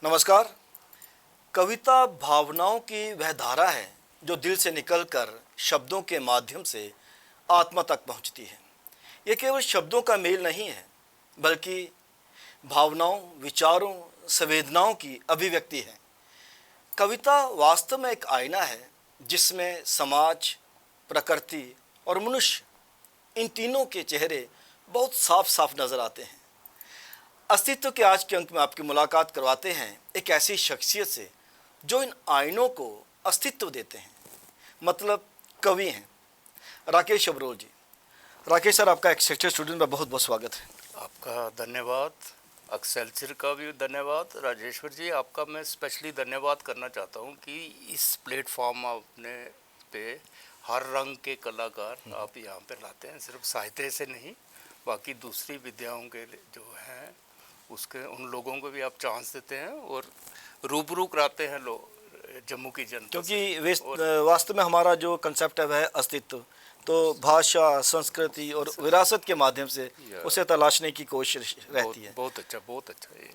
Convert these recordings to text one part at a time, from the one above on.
नमस्कार। कविता भावनाओं की वह धारा है जो दिल से निकलकर शब्दों के माध्यम से आत्मा तक पहुंचती है। ये केवल शब्दों का मेल नहीं है, बल्कि भावनाओं, विचारों, संवेदनाओं की अभिव्यक्ति है। कविता वास्तव में एक आईना है जिसमें समाज, प्रकृति और मनुष्य, इन तीनों के चेहरे बहुत साफ साफ नजर आते हैं। अस्तित्व के आज के अंक में आपकी मुलाकात करवाते हैं एक ऐसी शख्सियत से जो इन आईनों को अस्तित्व देते हैं, मतलब कवि हैं राकेश अब्रोल जी। राकेश सर, आपका एक्सेलसियर स्टूडेंट में बहुत बहुत स्वागत है। आपका धन्यवाद। एक्सेलसियर का भी धन्यवाद। राजेश्वर जी, आपका मैं स्पेशली धन्यवाद करना चाहता हूं कि इस प्लेटफॉर्म आपने पे हर रंग के कलाकार आप यहाँ पे लाते हैं, सिर्फ साहित्य से नहीं, बाकी दूसरी विद्याओं के जो हैं उसके उन लोगों को भी आप चांस देते हैं और रूबरू कराते हैं लोग जम्मू की जनता, क्योंकि वास्तव में हमारा जो कंसेप्ट है वह अस्तित्व, तो भाषा, संस्कृति और विरासत के माध्यम से उसे तलाशने की कोशिश रहती है। बहुत अच्छा, बहुत अच्छा। ये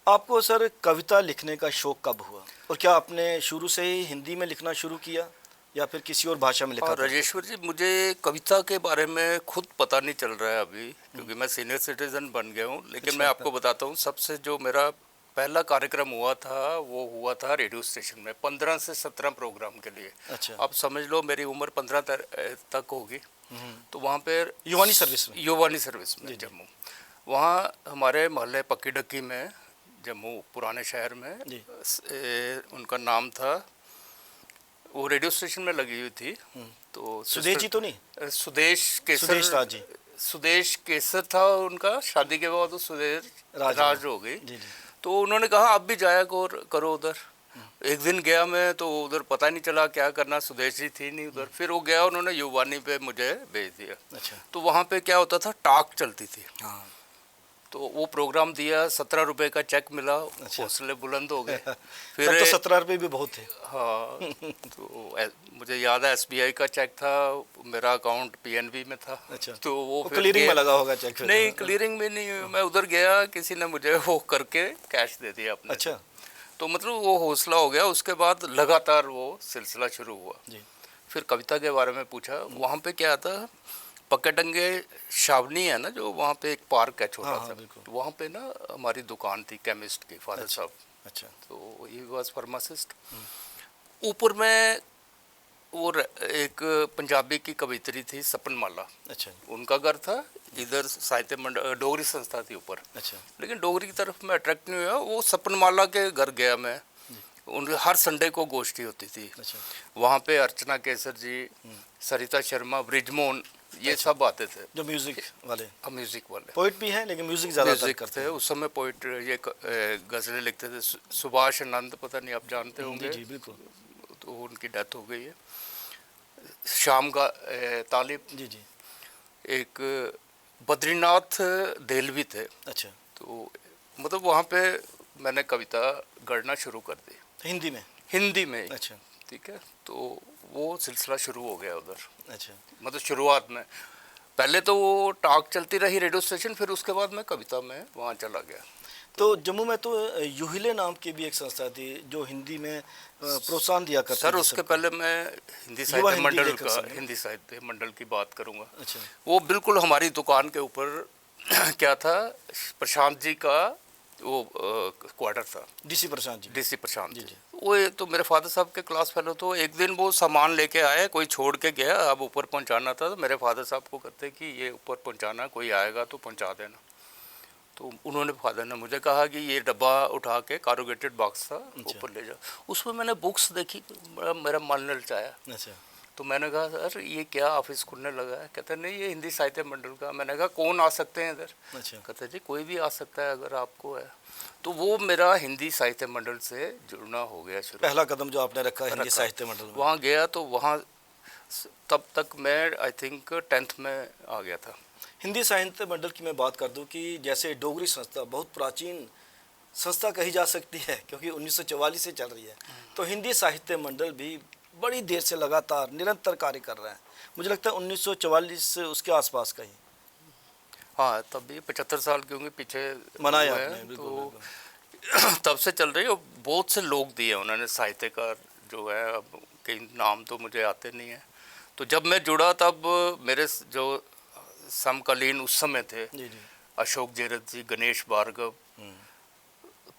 आपको सर कविता लिखने का शौक कब हुआ, और क्या आपने शुरू से ही हिंदी में लिखना शुरू किया या फिर किसी और भाषा में लिखा? राजेश्वर जी, मुझे कविता के बारे में खुद पता नहीं चल रहा है अभी, क्योंकि मैं सीनियर सिटीजन बन गया हूँ। लेकिन अच्छा। मैं आपको बताता हूँ, सबसे जो मेरा पहला कार्यक्रम हुआ था वो हुआ था रेडियो स्टेशन में 15 से 17 प्रोग्राम के लिए। अच्छा। आप समझ लो मेरी उम्र 15 तक होगी। तो वहाँ पे युवानी सर्विस में जम्मू, वहाँ हमारे मोहल्ले पक्की डक्की में, जम्मू पुराने शहर में, उनका नाम था, वो रेडियो स्टेशन में लगी हुई थी। तो सुदेश जी तो नहीं? सुदेश केसर था उनका, शादी के बाद सुदेश राज हो गई। तो उन्होंने कहा आप भी जाया करो उधर। एक दिन गया मैं, तो उधर पता नहीं चला क्या करना, सुदेश जी थी नहीं उधर। फिर वो गया, उन्होंने युवानी पे मुझे भेज दिया। अच्छा। तो वहाँ पे क्या होता था, टाक चलती थी। हाँ। तो वो प्रोग्राम दिया, 17 रुपये का चेक मिला। अच्छा। हौसले बुलंद हो गए। फिर तो 17 रुपये भी बहुत थे। हाँ। तो मुझे याद है SBI का चेक था, मेरा अकाउंट PNB में था। अच्छा। तो वो क्लियरिंग में लगा होगा चेक? नहीं, क्लियरिंग में नहीं, मैं उधर गया, किसी ने मुझे वो करके कैश दे दिया अपने। अच्छा। तो मतलब वो हौसला हो गया। उसके बाद लगातार वो सिलसिला शुरू हुआ जी। फिर कविता के बारे में पूछा। वहाँ पे क्या था, पक्केडंगे छावनी है ना, जो वहाँ पे एक पार्क है छोटा सा, तो वहाँ पे ना हमारी दुकान थी केमिस्ट की, फादर साहब। अच्छा। तो ही वाज फार्मासिस्ट। ऊपर में वो एक पंजाबी की कवित्री थी, सपनमाला। अच्छा। उनका घर था इधर, साहित्य मंडल डोगरी संस्था थी ऊपर। अच्छा। लेकिन डोगरी की तरफ मैं अट्रैक्ट नहीं हुआ। वो सपनमाला के घर गया मैं, उन हर संडे को गोष्ठी होती थी। अच्छा। वहाँ पे अर्चना केसर जी, सरिता शर्मा, ब्रिजमोहन, ये अच्छा। सब आते थे, जो म्यूजिक वाले पोइट भी हैं, लेकिन म्यूजिक ज़्यादा करते हैं। उस समय पोइट ये गज़लें लिखते थे। सुभाष आनंद, पता नहीं आप जानते होंगे? जी बिल्कुल। तो उनकी डेथ हो गई है। शाम का तालिब जी। एक बद्रीनाथ देलवी थे। अच्छा। तो मतलब वहाँ पे मैंने कविता गढ़ना शुरू कर दी हिंदी में। अच्छा। ठीक है। तो वो सिलसिला शुरू हो गया उधर। अच्छा। मतलब शुरुआत में पहले तो वो टॉक चलती रही रेडियो स्टेशन, फिर उसके बाद मैं कविता में वहाँ चला गया। तो जम्मू में तो युहिले नाम की भी एक संस्था थी जो हिंदी में प्रोत्साहन दिया करती थी। सर, उसके पहले मैं हिंदी साहित्य मंडल की बात करूँगा। अच्छा। वो बिल्कुल हमारी दुकान के ऊपर क्या था, प्रशांत जी का वो क्वार्टर था। डीसी प्रशांत जी। वो तो मेरे फादर साहब के क्लास फेलो। तो एक दिन वो सामान लेके आए, कोई छोड़ के गया, अब ऊपर पहुंचाना था। तो मेरे फादर साहब को कहते कि ये ऊपर पहुंचाना, कोई आएगा तो पहुंचा देना। तो उन्होंने, फादर ने मुझे कहा कि ये डब्बा उठा के, कारोगेटेड बॉक्स था, ऊपर ले जाओ। उसमें मैंने बुक्स देखी, मेरा मन ललचाया। अच्छा। तो मैंने कहा सर ये क्या ऑफिस खुलने लगा है? कहते नहीं, ये हिंदी साहित्य मंडल का। मैंने कहा कौन आ सकते हैं इधर? अच्छा। कहते जी कोई भी आ सकता है अगर आपको है। तो वो मेरा हिंदी साहित्य मंडल से जुड़ना हो गया शुरू। पहला कदम जो आपने रखा हिंदी साहित्य मंडल में। वहाँ गया तो वहाँ तब तक मैं आई थिंक 10th में आ गया था। हिंदी साहित्य मंडल की मैं बात कर दूं कि जैसे डोगरी संस्था बहुत प्राचीन संस्था कही जा सकती है, क्योंकि 1944 से चल रही है, तो हिंदी साहित्य मंडल भी बड़ी देर से लगातार निरंतर कार्य कर रहा है। मुझे लगता है 1944 से उसके आसपास का ही। हाँ, तब भी 75 साल के होंगे पीछे मनाया आपने। बिल्कुल, तो तब से चल रही है और बहुत से लोग दिए उन्होंने, साहित्यकार जो है, अब कई नाम तो मुझे आते नहीं हैं। तो जब मैं जुड़ा तब मेरे जो समकालीन उस समय थे, जी जी, अशोक जेरत जी, गणेश भार्गव,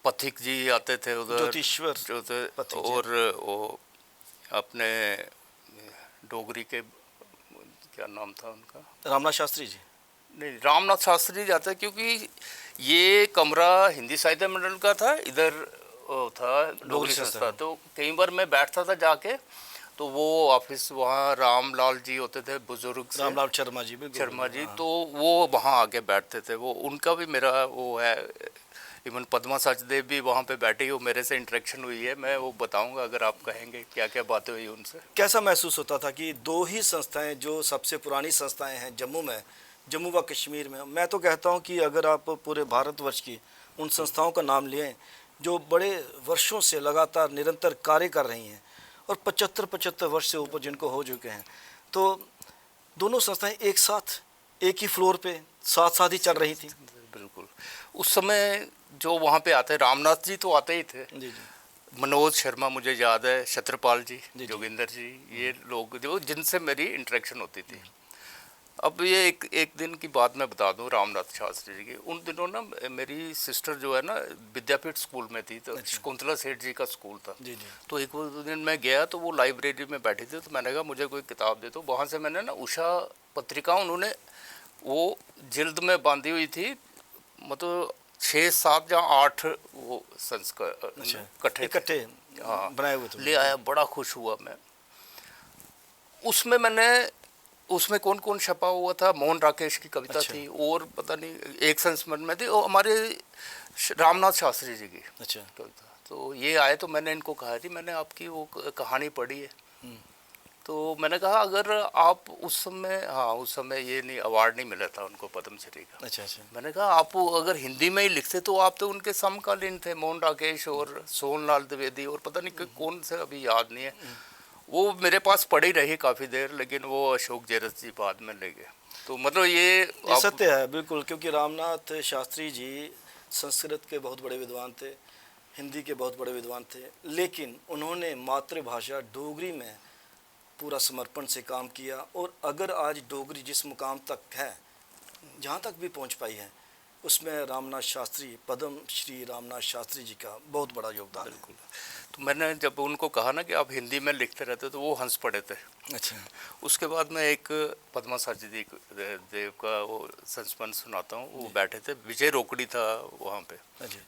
पथिक जी आते थे उधर, ज्योतिश्वर जो थे, पथिक जी। और वो अपने डोगरी के क्या नाम था उनका, रामनाथ शास्त्री जी। नहीं, रामनाथ शास्त्री जाते, क्योंकि ये कमरा हिंदी साहित्य मंडल का था, इधर वो था डोगरी संस्था। तो कई बार मैं बैठता था जाके, तो वो ऑफिस वहाँ रामलाल जी होते थे बुजुर्ग से, रामलाल शर्मा जी, बिल्कुल शर्मा जी, हाँ। तो वो वहाँ आके बैठते थे। वो उनका भी मेरा वो है, इवन पद्मा सचदेव भी वहाँ पे बैठी, वो मेरे से इंटरेक्शन हुई है, मैं वो बताऊंगा अगर आप कहेंगे क्या क्या बातें हुई उनसे। कैसा महसूस होता था कि दो ही संस्थाएं जो सबसे पुरानी संस्थाएं हैं जम्मू में, जम्मू व कश्मीर में, मैं तो कहता हूं कि अगर आप पूरे भारतवर्ष की उन संस्थाओं का नाम लें जो बड़े वर्षों से लगातार निरंतर कार्य कर रही हैं और 75 वर्ष से ऊपर जिनको हो चुके हैं, तो दोनों संस्थाएं एक साथ एक ही फ्लोर पे साथ साथ ही चल रही थी। बिल्कुल, उस समय जो वहाँ पे आते, रामनाथ जी तो आते ही थे, जी जी, मनोज शर्मा मुझे याद है, छत्रपाल जी, जी। जोगिंदर जी, ये लोग जो जिनसे मेरी इंटरेक्शन होती थी। अब ये एक दिन की बात मैं बता दूं रामनाथ शास्त्री जी की। उन दिनों ना मेरी सिस्टर जो है ना विद्यापीठ स्कूल में थी, तो अच्छा। शकुंतला सेठ जी का स्कूल था। जी जी, तो एक दिन मैं गया तो वो लाइब्रेरी में बैठी थी, तो मैंने कहा मुझे कोई किताब दे। तो वहाँ से मैंने ना उषा पत्रिका, उन्होंने वो जिल्द में बांधी हुई थी, मतलब 6, 7 या 8 वो संस्कार इकट्ठे हाँ, बनाए हुए थे। ले आया, बड़ा खुश हुआ मैं। उसमें मैंने, उसमें कौन कौन छपा हुआ था, मोहन राकेश की कविता अच्छा। थी, और पता नहीं एक संस्मरण में थी, और हमारे रामनाथ शास्त्री जी की अच्छा। कविता। तो ये आए तो मैंने इनको कहा जी मैंने आपकी वो कहानी पढ़ी है। तो मैंने कहा अगर आप उस समय, हाँ उस समय ये नहीं, अवार्ड नहीं मिला था उनको पद्मश्री का। अच्छा अच्छा, मैंने कहा आप अगर हिंदी में ही लिखते तो आप तो उनके समकालीन थे, मोहन राकेश और सोनलाल द्विवेदी और पता नहीं कौन से, अभी याद नहीं है। वो मेरे पास पड़ी रही काफ़ी देर, लेकिन वो अशोक जेरत जी बाद में ले गए। तो मतलब ये सत्य है बिल्कुल, क्योंकि रामनाथ शास्त्री जी संस्कृत के बहुत बड़े विद्वान थे, हिंदी के बहुत बड़े विद्वान थे, लेकिन उन्होंने मातृभाषा डोगरी में पूरा समर्पण से काम किया। और अगर आज डोगरी जिस मुकाम तक है, जहाँ तक भी पहुँच पाई है, उसमें रामनाथ शास्त्री, पद्म श्री रामनाथ शास्त्री जी का बहुत बड़ा योगदान है। बिल्कुल। तो मैंने जब उनको कहा ना कि आप हिंदी में लिखते रहते, तो वो हंस पड़े थे। अच्छा। उसके बाद मैं एक पद्मा सचदेव देव का वो संस्मरण सुनाता हूँ। वो बैठे थे, विजय रोकड़ी था वहाँ पे,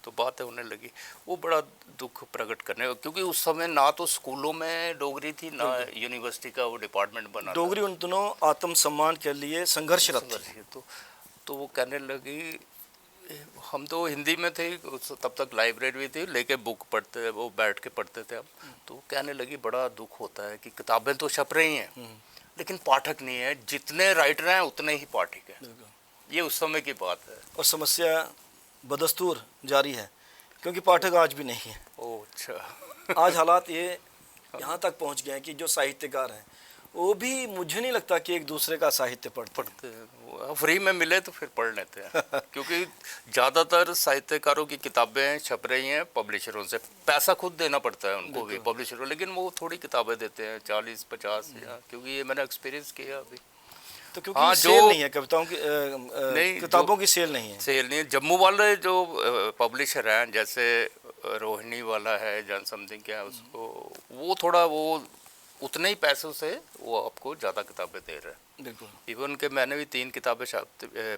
तो बातें होने लगी। वो बड़ा दुख प्रकट करने, क्योंकि उस समय ना तो स्कूलों में डोगरी थी, ना यूनिवर्सिटी का वो डिपार्टमेंट बना। डोगरी उन दिनों आत्मसम्मान के लिए संघर्षरत थी। तो वो कहने लगी, हम तो हिंदी में थे तब तक, लाइब्रेरी थी, लेके बुक पढ़ते, वो बैठ के पढ़ते थे हम। तो कहने लगी बड़ा दुख होता है कि किताबें तो छप रही हैं लेकिन पाठक नहीं है, जितने राइटर हैं उतने ही पाठक हैं। ये उस समय की बात है। और समस्या बदस्तूर जारी है, क्योंकि पाठक आज भी नहीं है। ओह अच्छा। आज हालात ये यहाँ तक पहुँच गए हैं कि जो साहित्यकार हैं वो भी, मुझे नहीं लगता कि एक दूसरे का साहित्य पढ़ते हैं। फ्री में मिले तो फिर पढ़ लेते हैं। क्योंकि ज़्यादातर साहित्यकारों की किताबें छप रही हैं पब्लिशरों से, पैसा खुद देना पड़ता है उनको भी, पब्लिशरों, लेकिन वो थोड़ी किताबें देते हैं 40-50, क्योंकि ये मैंने एक्सपीरियंस किया अभी। तो क्योंकि हाँ, सेल नहीं है कविताओं की, नहीं, किताबों की सेल नहीं है। सेल नहीं है। जम्मू वाले जो पब्लिशर हैं, जैसे रोहिणी वाला है, जन समथिंग क्या है उसको, वो थोड़ा वो उतने ही पैसों से वो आपको ज़्यादा किताबें दे रहे हैं। बिल्कुल। इवन के मैंने भी 3 किताबें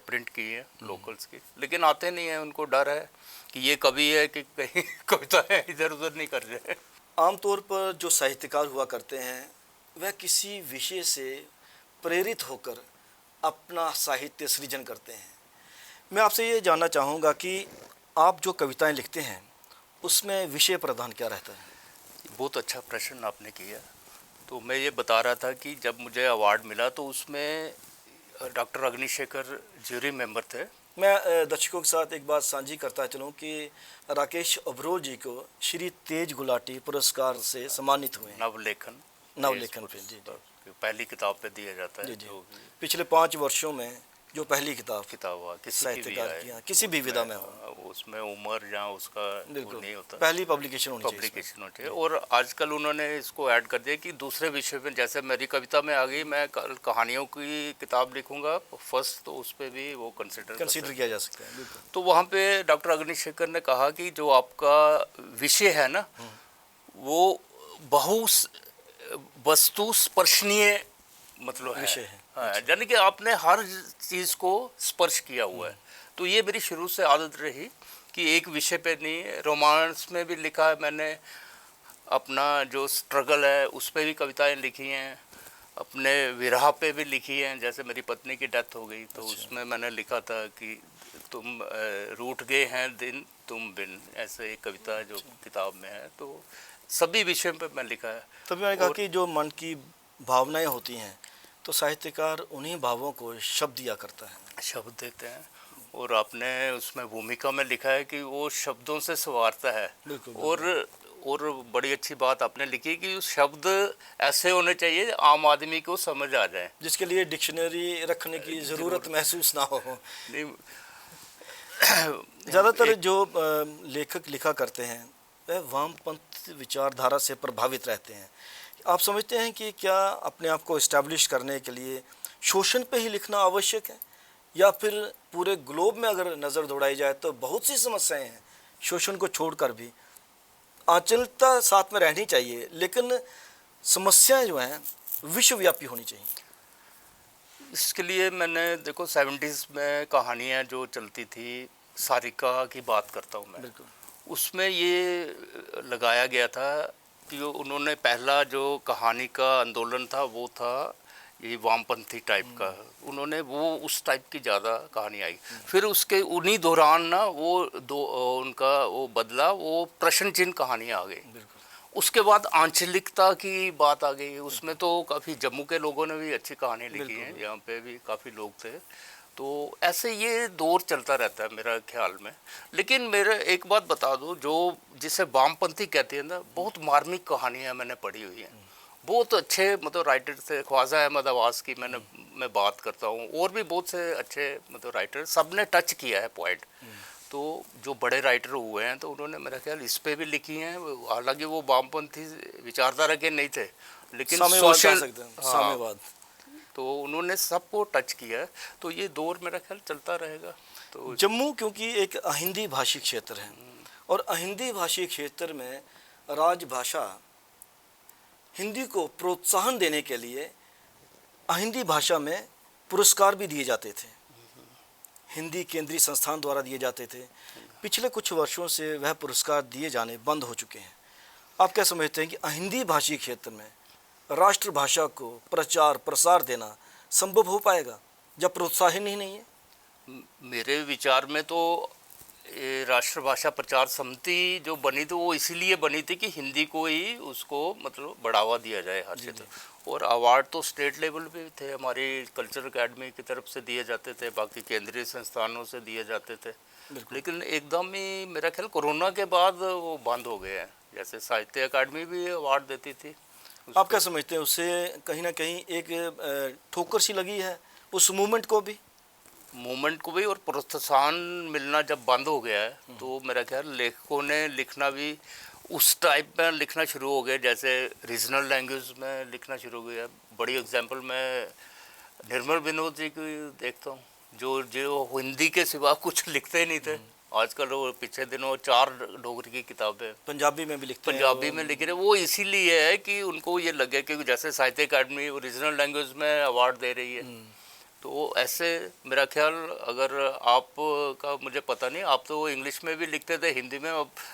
प्रिंट की हैं लोकल्स की, लेकिन आते नहीं हैं, उनको डर है कि ये कवि है कि कहीं कविताएं इधर उधर नहीं कर रहे। आमतौर पर जो साहित्यकार हुआ करते हैं वह किसी विषय से प्रेरित होकर अपना साहित्य सृजन करते हैं। मैं आपसे ये जानना चाहूँगा कि आप जो कविताएं लिखते हैं उसमें विषय प्रधान क्या रहता है? बहुत अच्छा प्रश्न आपने किया। तो मैं ये बता रहा था कि जब मुझे अवार्ड मिला तो उसमें डॉक्टर अग्निशेखर ज्यूरी मेंबर थे। मैं दर्शकों के साथ एक बात साझी करता चलूँ कि राकेश अब्रोल जी को श्री तेज गुलाटी पुरस्कार से सम्मानित हुए। नवलेखन पे जी, पहली किताब पे दिया जाता है। जी। पिछले 5 वर्षों में जो पहली किताब हुआ किसी की भी साहित्यकार की, किसी भी विधा में हो, उसमें उम्र जहाँ उसका वो नहीं होता, पहली पब्लिकेशन होनी चाहिए। और आजकल उन्होंने इसको ऐड कर दिया कि दूसरे विषय में, जैसे मेरी कविता में आ गई, मैं कल कहानियों की किताब लिखूंगा फर्स्ट, तो उस पर भी वो कंसिडर किया जा सकता है। तो वहाँ पे डॉक्टर अग्निशेखर ने कहा कि जो आपका विषय है ना, वो बहु वस्तु स्पर्शनीय मतलब विषय है, यानी कि आपने हर चीज़ को स्पर्श किया हुआ है। तो ये मेरी शुरू से आदत रही कि एक विषय पे नहीं, रोमांस में भी लिखा है मैंने, अपना जो स्ट्रगल है उस पे भी कविताएं लिखी हैं, अपने विरह पे भी लिखी हैं। जैसे मेरी पत्नी की डेथ हो गई तो उसमें मैंने लिखा था कि तुम रूठ गए हैं दिन तुम बिन, ऐसे एक कविता जो किताब में है। तो सभी विषयों पे मैं लिखा है। तभी मैंने कहा कि जो मन की भावनाएं होती हैं तो साहित्यकार उन्हीं भावों को शब्द दिया करता है, शब्द देते हैं। और आपने उसमें भूमिका में लिखा है कि वो शब्दों से संवारता है। और बड़ी अच्छी बात आपने लिखी कि शब्द ऐसे होने चाहिए आम आदमी को समझ आ जाए, जिसके लिए डिक्शनरी रखने की ज़रूरत महसूस ना हो। ज़्यादातर जो लेखक लिखा करते हैं वह वामपंथ विचारधारा से प्रभावित रहते हैं। आप समझते हैं कि क्या अपने आप को इस्टेब्लिश करने के लिए शोषण पे ही लिखना आवश्यक है, या फिर पूरे ग्लोब में अगर नज़र दौड़ाई जाए तो बहुत सी समस्याएं हैं, शोषण को छोड़कर भी आंचलिकता साथ में रहनी चाहिए, लेकिन समस्याएं जो हैं विश्वव्यापी होनी चाहिए। इसके लिए मैंने देखो 70s में कहानियाँ जो चलती थी, सारिका की बात करता हूँ मैं, उसमें ये लगाया गया था कि उन्होंने पहला जो कहानी का आंदोलन था वो था ये वामपंथी टाइप का, उन्होंने वो उस टाइप की ज़्यादा कहानी आई। फिर उसके उन्हीं दौरान ना वो उनका वो बदला, वो प्रश्न चिन्ह कहानियाँ आ गई। उसके बाद आंचलिकता की बात आ गई, उसमें तो काफ़ी जम्मू के लोगों ने भी अच्छी कहानी लिखी है, यहाँ पे भी काफ़ी लोग थे। तो ऐसे ये दौर चलता रहता है मेरा ख्याल में। लेकिन मेरे एक बात बता दूं, जो जिसे वामपंथी कहते हैं ना, बहुत मार्मिक कहानियाँ मैंने पढ़ी हुई हैं, बहुत अच्छे मतलब राइटर थे। ख्वाजा अहमद आवाज़ की मैं बात करता हूँ, और भी बहुत से अच्छे मतलब राइटर, सब ने टच किया है पॉइंट। तो जो बड़े राइटर हुए हैं तो उन्होंने मेरा ख्याल इस पे भी लिखी हैं, हालांकि वो वामपंथी विचारधारा के नहीं थे, लेकिन सोशल साम्यवाद, तो उन्होंने सबको टच किया है। तो ये दौर मेरा ख्याल चलता रहेगा। तो जम्मू क्योंकि एक अहिंदी भाषी क्षेत्र है, और अहिंदी भाषी क्षेत्र में राजभाषा हिंदी को प्रोत्साहन देने के लिए अहिंदी भाषा में पुरस्कार भी दिए जाते थे, हिंदी केंद्रीय संस्थान द्वारा दिए जाते थे। पिछले कुछ वर्षों से वह पुरस्कार दिए जाने बंद हो चुके हैं। आप क्या समझते हैं कि अहिंदी भाषी क्षेत्र में राष्ट्रभाषा को प्रचार प्रसार देना संभव हो पाएगा जब प्रोत्साहन ही नहीं है? मेरे विचार में तो राष्ट्रभाषा प्रचार समिति जो बनी थी वो इसीलिए बनी थी कि हिंदी को ही उसको मतलब बढ़ावा दिया जाए हर क्षेत्र। और अवार्ड तो स्टेट लेवल पे थे, हमारी कल्चर एकेडमी की तरफ से दिए जाते थे, बाकी केंद्रीय संस्थानों से दिए जाते थे। लेकिन एकदम ही मेरा ख्याल कोरोना के बाद वो बंद हो गए हैं। जैसे साहित्य अकादमी भी अवार्ड देती थी। आप क्या समझते हैं, उससे कहीं ना कहीं एक ठोकर सी लगी है उस मूवमेंट को भी और प्रोत्साहन मिलना जब बंद हो गया है तो मेरा ख्याल लेखकों ने लिखना भी उस टाइप में लिखना शुरू हो गया, जैसे रीजनल लैंग्वेज में लिखना शुरू हो गया। बड़ी एग्जांपल मैं निर्मल विनोद जी की देखता हूँ, जो हिंदी के सिवा कुछ लिखते ही नहीं थे। आजकल वो पिछले दिनों 4 डोगरी की किताबें पंजाबी में भी लिखते हैं, पंजाबी में लिख रहे। वो इसीलिए है कि उनको ये लगे कि जैसे साहित्य अकादमी रीजनल लैंग्वेज में अवार्ड दे रही है। तो ऐसे मेरा ख्याल, अगर आप का मुझे पता नहीं, आप तो इंग्लिश में भी लिखते थे, हिंदी में,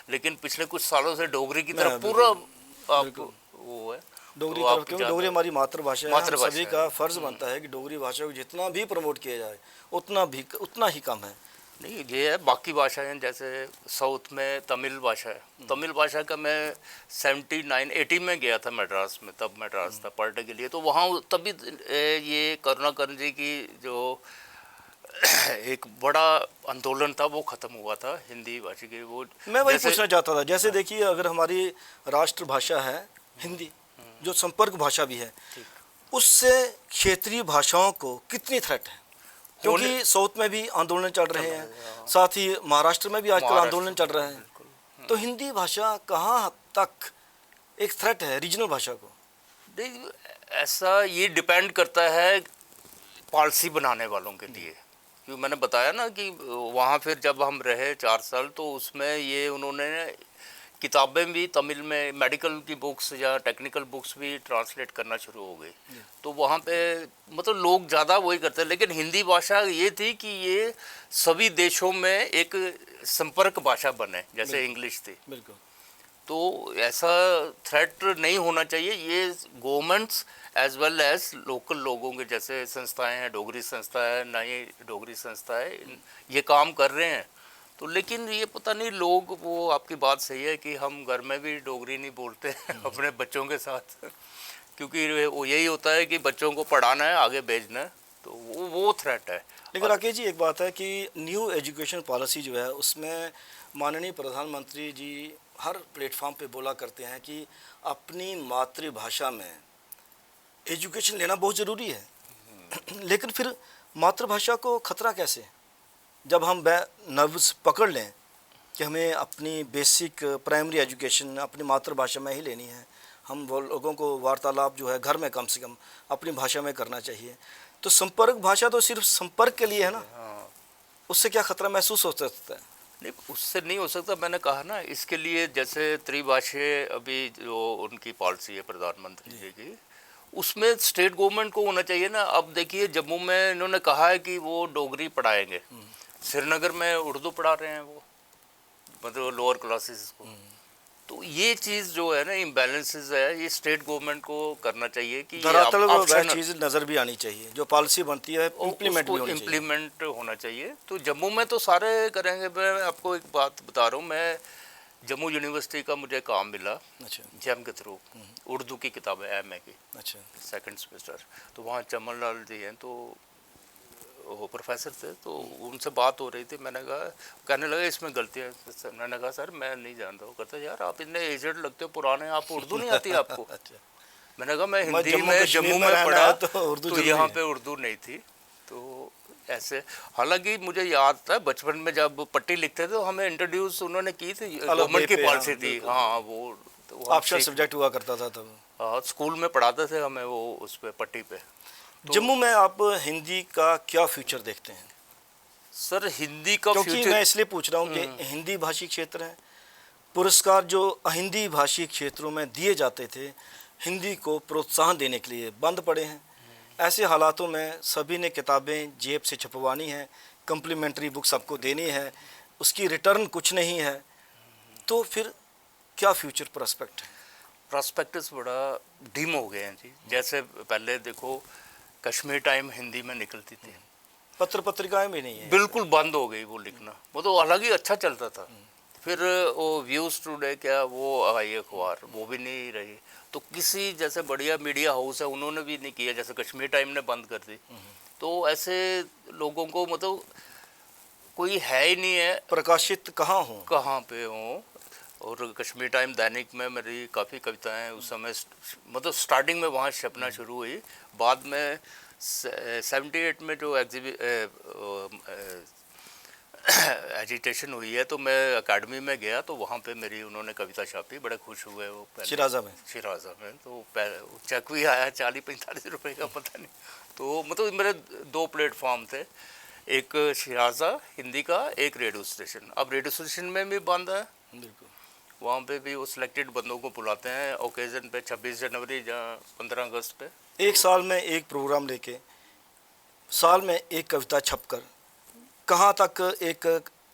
लेकिन पिछले कुछ सालों से डोगरी की तरफ पूरा आप वो है डोगरी तरफ, क्योंकि डोगरी हमारी मातृभाषा है। सभी का फर्ज बनता है कि डोगरी भाषा को जितना भी प्रमोट किया जाए उतना ही कम है। नहीं, ये है बाकी भाषाएं, जैसे साउथ में तमिल भाषा है। तमिल भाषा का मैं 79-80 में गया था मद्रास में, तब मद्रास था पढ़ने के लिए। तो वहाँ तभी ये करुणाकरण जी की जो एक बड़ा आंदोलन था वो ख़त्म हुआ था हिंदी भाषा की। वो मैं वही पूछना चाहता था, जैसे देखिए अगर हमारी राष्ट्रभाषा है हिंदी, जो संपर्क भाषा भी है, उससे क्षेत्रीय भाषाओं को कितनी थ्रेट है? क्योंकि साउथ में भी आंदोलन चल रहे हैं, साथ ही महाराष्ट्र में भी आजकल आंदोलन चल रहा है। तो हिंदी भाषा कहाँ तक एक थ्रेट है रीजनल भाषा को? नहीं, ऐसा ये डिपेंड करता है पॉलिसी बनाने वालों के लिए। क्योंकि मैंने बताया ना कि वहाँ फिर जब हम रहे 4 साल, तो उसमें ये उन्होंने किताबें भी तमिल में, मेडिकल की बुक्स या टेक्निकल बुक्स भी ट्रांसलेट करना शुरू हो गई। तो वहाँ पे मतलब लोग ज़्यादा वही करते हैं। लेकिन हिंदी भाषा ये थी कि ये सभी देशों में एक संपर्क भाषा बने, जैसे इंग्लिश थी। बिल्कुल। तो ऐसा थ्रेट नहीं होना चाहिए। ये governments as well as local लोगों के, जैसे संस्थाएं हैं, डोगरी संस्था है, नई डोगरी संस्था है, ये काम कर रहे हैं। तो लेकिन ये पता नहीं लोग, वो आपकी बात सही है कि हम घर में भी डोगरी नहीं बोलते हैं अपने बच्चों के साथ, क्योंकि वो यही होता है कि बच्चों को पढ़ाना है, आगे भेजना है, तो वो थ्रेट है। लेकिन राकेश जी, एक बात है कि न्यू एजुकेशन पॉलिसी जो है उसमें माननीय प्रधानमंत्री जी हर प्लेटफॉर्म पे बोला करते हैं कि अपनी मातृभाषा में एजुकेशन लेना बहुत ज़रूरी है। लेकिन फिर मातृभाषा को खतरा कैसे, जब हम नर्व्स पकड़ लें कि हमें अपनी बेसिक प्राइमरी एजुकेशन अपनी मातृभाषा में ही लेनी है, हम वो लोगों को वार्तालाप जो है घर में कम से कम अपनी भाषा में करना चाहिए, तो संपर्क भाषा तो सिर्फ संपर्क के लिए है ना, उससे क्या खतरा महसूस हो सकता है? नहीं, उससे नहीं हो सकता। मैंने कहा ना, इसके लिए जैसे त्रिभाषीय अभी जो उनकी पॉलिसी है प्रधानमंत्री जी की, उसमें स्टेट गवर्नमेंट को होना चाहिए ना। अब देखिए जम्मू में इन्होंने कहा है कि वो डोगरी पढ़ाएंगे, श्रीनगर में उर्दू पढ़ा रहे हैं वो, मतलब लोअर क्लासेस को। तो ये चीज़ जो है ना, इम्बैलेंसेस है, ये स्टेट गवर्नमेंट को करना चाहिए कि दरअसल वो वह चीज़ नज़र भी आनी चाहिए, जो पॉलिसी बनती है इम्प्लीमेंट होना चाहिए। तो जम्मू में तो सारे करेंगे। मैं आपको एक बात बता रहा हूँ, मैं जम्मू यूनिवर्सिटी का मुझे काम मिला, अच्छा, जैम के थ्रू, उर्दू की किताब है MA की, अच्छा, 2nd सेमेस्टर। तो वहाँ चमन लाल जी हैं, तो वो प्रोफेसर थे, तो उनसे बात हो रही थी। मैंने कहा, कहने लगे इसमें गलतियाँ। मैंने कहा सर मैं नहीं जानता हूँ। कहते यार आप इतने एजेड लगते हो, पुराने, आप उर्दू नहीं आती आपको? अच्छा। मैंने कहा मैं हिंदी में जम्मू में पढ़ा, तो यहाँ पे उर्दू नहीं थी। तो ऐसे, हालांकि मुझे याद था बचपन में जब पट्टी लिखते थे तो हमें इंट्रोड्यूस उन्होंने की थी, गवर्नमेंट की पॉलिसी थी। हाँ, वो ऑप्शनल सब्जेक्ट हुआ करता था तब। हाँ, स्कूल में पढ़ाते थे हमें वो उस पे पट्टी पे। तो जम्मू में आप हिंदी का क्या फ्यूचर देखते हैं? सर हिंदी का क्योंकि मैं इसलिए पूछ रहा हूँ कि हिंदी भाषी क्षेत्र है, पुरस्कार जो हिंदी भाषी क्षेत्रों में दिए जाते थे हिंदी को प्रोत्साहन देने के लिए बंद पड़े हैं। ऐसे हालातों में सभी ने किताबें जेब से छपवानी है, कम्प्लीमेंट्री बुक सबको देनी है, उसकी रिटर्न कुछ नहीं है, तो फिर क्या फ्यूचर प्रोस्पेक्ट है? प्रोस्पेक्टस बड़ा डिम हो गए हैं जी। जैसे पहले देखो कश्मीर टाइम हिंदी में निकलती थी, पत्र पत्रिकाएं भी नहीं है, बिल्कुल बंद हो गई वो लिखना। वो तो अलग ही अच्छा चलता था। फिर वो व्यूज़ टुडे क्या वो आई अखबार, वो भी नहीं रही। तो किसी जैसे बढ़िया मीडिया हाउस है उन्होंने भी नहीं किया, जैसे कश्मीर टाइम ने बंद कर दी। तो ऐसे लोगों को मतलब कोई है ही नहीं है, प्रकाशित कहाँ पे हों। और कश्मीर टाइम दैनिक में मेरी काफ़ी कविताएं उस समय मतलब स्टार्टिंग में वहाँ छपना शुरू हुई। बाद में 78 में जो एजिटेशन हुई है, तो मैं अकेडमी में गया, तो वहाँ पे मेरी उन्होंने कविता छापी, बड़े खुश हुए वो। शिराजा में तो चेक भी आया 40-45 रुपए का, पता नहीं। तो मतलब मेरे 2 प्लेटफॉर्म थे, एक शिराजा हिंदी का, एक रेडियो स्टेशन। अब रेडियो स्टेशन में भी बंद है, बिल्कुल। वहाँ पे भी वो सिलेक्टेड बंदों को बुलाते हैं ओकेजन पे, 26 जनवरी या 15 अगस्त पे। एक साल में एक प्रोग्राम लेके, साल में एक कविता छपकर कहाँ तक एक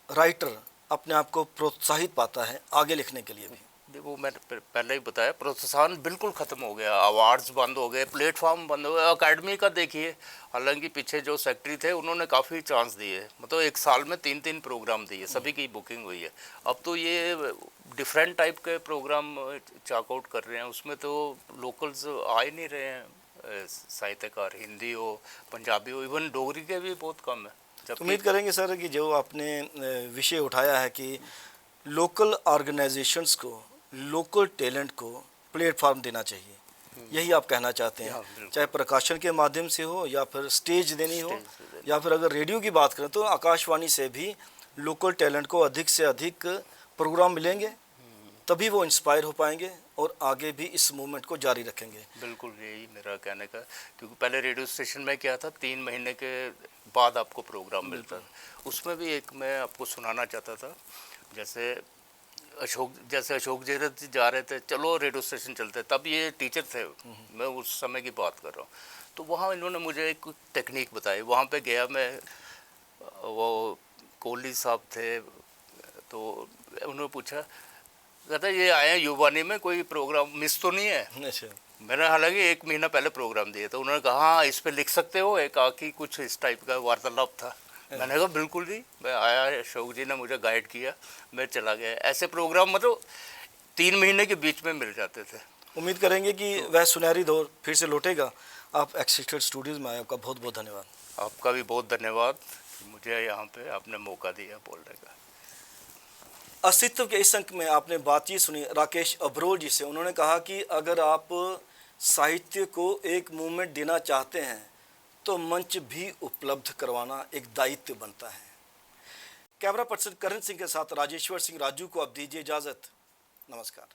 राइटर अपने आप को प्रोत्साहित पाता है आगे लिखने के लिए भी? वो मैंने पहले ही बताया, प्रोत्साहन बिल्कुल ख़त्म हो गया, अवार्ड्स बंद हो गए, प्लेटफॉर्म बंद हो गए। अकेडमी का देखिए, हालांकि पीछे जो सेक्रेटरी थे उन्होंने काफ़ी चांस दिए, मतलब एक साल में 3-3 प्रोग्राम दिए, सभी की बुकिंग हुई है। अब तो ये डिफरेंट टाइप के प्रोग्राम चॉकआउट कर रहे हैं, उसमें तो लोकल्स आ ही नहीं रहे हैं साहित्यकार, हिंदी हो, पंजाबी हो, इवन डोगरी के भी बहुत कम है। उम्मीद करेंगे सर कि जो आपने विषय उठाया है कि लोकल ऑर्गेनाइजेशंस को, लोकल टैलेंट को प्लेटफॉर्म देना चाहिए, यही आप कहना चाहते हैं, चाहे प्रकाशन के माध्यम से हो या फिर स्टेज देनी हो, या फिर अगर रेडियो की बात करें तो आकाशवाणी से भी लोकल टैलेंट को अधिक से अधिक प्रोग्राम मिलेंगे, तभी वो इंस्पायर हो पाएंगे और आगे भी इस मूवमेंट को जारी रखेंगे। बिल्कुल यही मेरा कहने का, क्योंकि पहले रेडियो स्टेशन में क्या था, 3 महीने के बाद आपको प्रोग्राम मिलता था। उसमें भी एक मैं आपको सुनाना चाहता था, जैसे अशोक जयरत जी जा रहे थे, चलो रेडियो स्टेशन चलते, तब ये टीचर थे, मैं उस समय की बात कर रहा हूँ। तो वहाँ इन्होंने मुझे एक टेक्निक बताई। वहाँ पे गया मैं, वो कोहली साहब थे, तो उन्होंने पूछा, कहता ये आए हैं युवानी में, कोई प्रोग्राम मिस तो नहीं है? अच्छा। मैंने हालांकि 1 महीना पहले प्रोग्राम दिया था। उन्होंने कहा हाँ इस पे लिख सकते हो, एक आकी कुछ इस टाइप का वार्तालाप था। मैंने कहा बिल्कुल जी, मैं आया, अशोक जी ने मुझे गाइड किया, मैं चला गया। ऐसे प्रोग्राम मतलब 3 महीने के बीच में मिल जाते थे। उम्मीद करेंगे कि वह सुनहरी दौर फिर से लौटेगा। आप एक्सिस्टेड स्टूडियोज़ में आए, आपका बहुत बहुत धन्यवाद। आपका भी बहुत धन्यवाद, मुझे यहाँ पे आपने मौका दिया बोलने का। अस्तित्व के इस अंक में आपने बातचीत सुनी राकेश अब्रोल जी से। उन्होंने कहा कि अगर आप साहित्य को एक मूवमेंट देना चाहते हैं तो मंच भी उपलब्ध करवाना एक दायित्व बनता है। कैमरा पर्सन करण सिंह के साथ राजेश्वर सिंह राजू को अब दीजिए इजाज़त। नमस्कार।